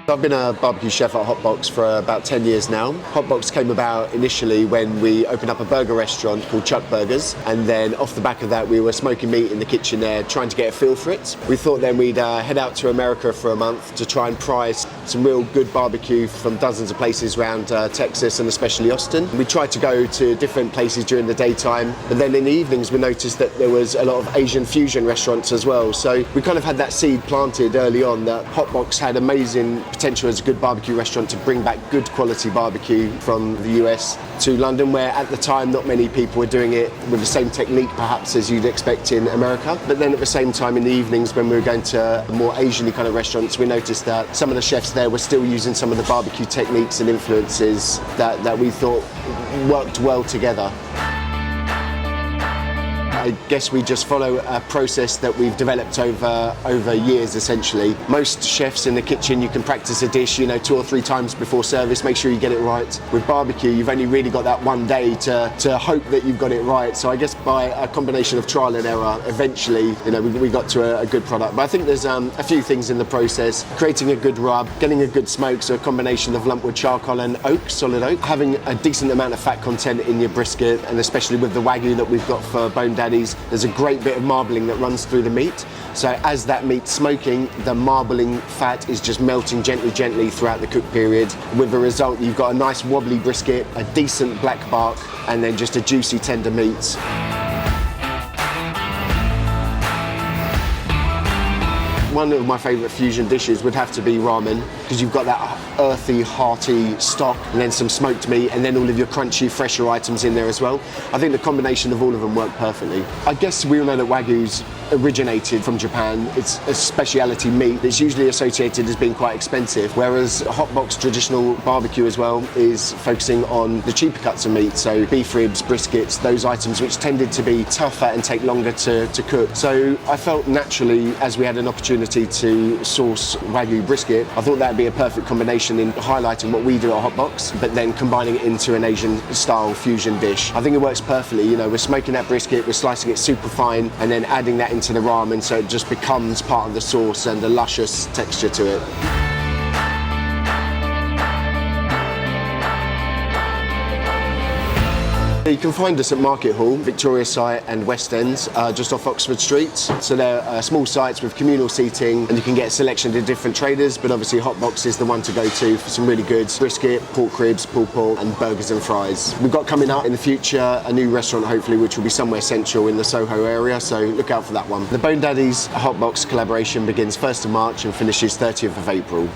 I've been a barbecue chef at Hotbox for about 10 years now. Hotbox came about initially when we opened up a burger restaurant called Chuck Burgers, and then off the back of that we were smoking meat in the kitchen there, trying to get a feel for it. We thought then we'd head out to America for a month to try and prize some real good barbecue from dozens of places around Texas and especially Austin. We tried to go to different places during the daytime, but then in the evenings we noticed that there was a lot of Asian fusion restaurants as well. So we kind of had that seed planted early on that Hotbox had amazing potential as a good barbecue restaurant to bring back good quality barbecue from the US to London, where at the time not many people were doing it with the same technique perhaps as you'd expect in America. But then at the same time in the evenings when we were going to more Asian-y kind of restaurants, we noticed that some of the chefs there were still using some of the barbecue techniques and influences that we thought worked well together. I guess we just follow a process that we've developed over years essentially. Most chefs in the kitchen, you can practice a dish, 2 or 3 times before service, make sure you get it right. With barbecue, you've only really got that one day to hope that you've got it right. So I guess by a combination of trial and error, eventually, we got to a good product. But I think there's a few things in the process. Creating a good rub, getting a good smoke, so a combination of lumpwood charcoal and oak, solid oak. Having a decent amount of fat content in your brisket, and especially with the Wagyu that we've got for Bone Daddies, there's a great bit of marbling that runs through the meat. So as that meat's smoking, the marbling fat is just melting gently throughout the cook period. With the result, you've got a nice wobbly brisket, a decent black bark, and then just a juicy tender meat. One of my favourite fusion dishes would have to be ramen, because you've got that earthy, hearty stock, and then some smoked meat, and then all of your crunchy, fresher items in there as well. I think the combination of all of them work perfectly. I guess we all know that Wagyu's originated from Japan. It's a speciality meat that's usually associated as being quite expensive, whereas Hotbox traditional barbecue as well is focusing on the cheaper cuts of meat, so beef ribs, briskets, those items which tended to be tougher and take longer to cook. So I felt naturally, as we had an opportunity to source Wagyu brisket, I thought that'd be a perfect combination in highlighting what we do at Hotbox, but then combining it into an Asian style fusion dish. I think it works perfectly. We're smoking that brisket, we're slicing it super fine, and then adding that into the ramen so it just becomes part of the sauce and a luscious texture to it. You can find us at Market Hall, Victoria site and West End, just off Oxford Street. So they're small sites with communal seating, and you can get a selection of different traders, but obviously Hotbox is the one to go to for some really good brisket, pork ribs, pulled pork, and burgers and fries. We've got coming up in the future a new restaurant hopefully, which will be somewhere central in the Soho area, so look out for that one. The Bone Daddies Hotbox collaboration begins 1st of March and finishes 30th of April.